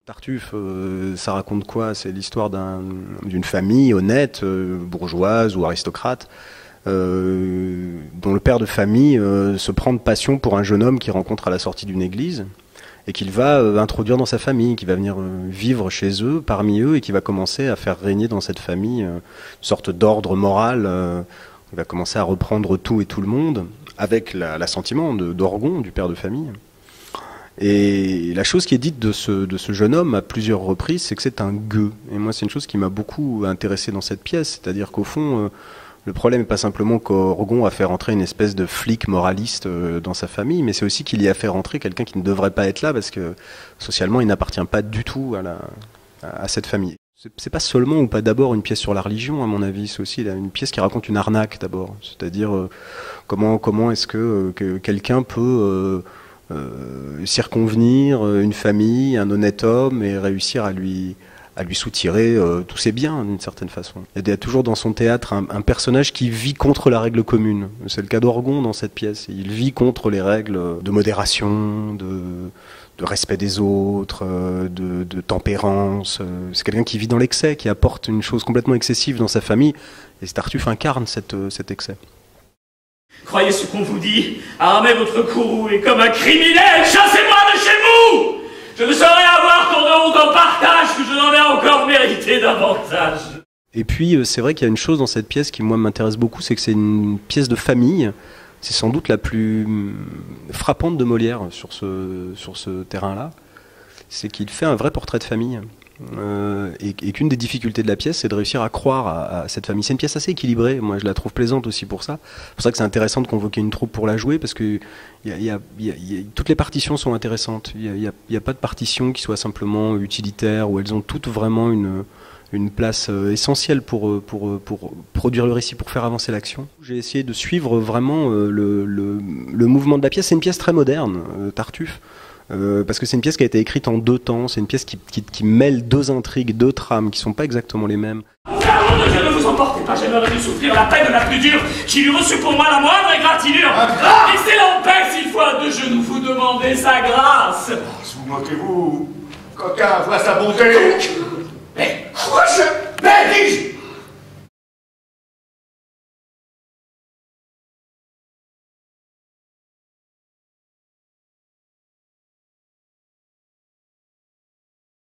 Tartuffe, ça raconte quoi? C'est l'histoire d'une famille honnête, bourgeoise ou aristocrate, dont le père de famille se prend de passion pour un jeune homme qu'il rencontre à la sortie d'une église et qu'il va introduire dans sa famille, qui va venir vivre chez eux, parmi eux, et qui va commencer à faire régner dans cette famille une sorte d'ordre moral. Il va commencer à reprendre tout et tout le monde, avec l'assentiment d'Orgon, du père de famille. Et la chose qui est dite de ce jeune homme à plusieurs reprises, c'est que c'est un gueux. Et moi, c'est une chose qui m'a beaucoup intéressé dans cette pièce. C'est-à-dire qu'au fond, le problème n'est pas simplement qu'Orgon a fait rentrer une espèce de flic moraliste dans sa famille, mais c'est aussi qu'il y a fait rentrer quelqu'un qui ne devrait pas être là, parce que socialement, il n'appartient pas du tout à cette famille. C'est pas seulement ou pas d'abord une pièce sur la religion, à mon avis, c'est aussi une pièce qui raconte une arnaque d'abord. C'est-à-dire comment est-ce que quelqu'un peut circonvenir une famille, un honnête homme, et réussir à lui soutirer tous ses biens d'une certaine façon. Il y a toujours dans son théâtre un personnage qui vit contre la règle commune. C'est le cas d'Orgon dans cette pièce. Il vit contre les règles de modération, de respect des autres, de tempérance. C'est quelqu'un qui vit dans l'excès, qui apporte une chose complètement excessive dans sa famille, et Tartuffe incarne cet excès. Croyez ce qu'on vous dit, armez votre courroux et comme un criminel, chassez-moi de chez vous! Je ne saurais avoir tant de honte en partage que je n'en ai encore mérité davantage. Et puis c'est vrai qu'il y a une chose dans cette pièce qui moi m'intéresse beaucoup, c'est que c'est une pièce de famille. C'est sans doute la plus frappante de Molière sur ce terrain-là. C'est qu'il fait un vrai portrait de famille. Et qu'une des difficultés de la pièce, c'est de réussir à croire à cette famille. C'est une pièce assez équilibrée, moi je la trouve plaisante aussi pour ça. C'est pour ça que c'est intéressant de convoquer une troupe pour la jouer, parce que toutes les partitions sont intéressantes. Il n'y a pas de partition qui soit simplement utilitaire, où elles ont toutes vraiment une place essentielle pour produire le récit, pour faire avancer l'action. J'ai essayé de suivre vraiment le mouvement de la pièce. C'est une pièce très moderne, Tartuffe. Parce que c'est une pièce qui a été écrite en 2 temps, c'est une pièce qui mêle 2 intrigues, 2 trames qui sont pas exactement les mêmes. Ferme de Dieu, ne vous emportez pas, j'aimerais dû souffrir la peine la plus dure, qu'il eût reçu pour moi la moindre égratignure. Laissez-la en paix s'il faut à 2 genoux vous demander sa grâce. Vous moquez-vous, coquin, vois sa bonté. Mais, Mais dis-je,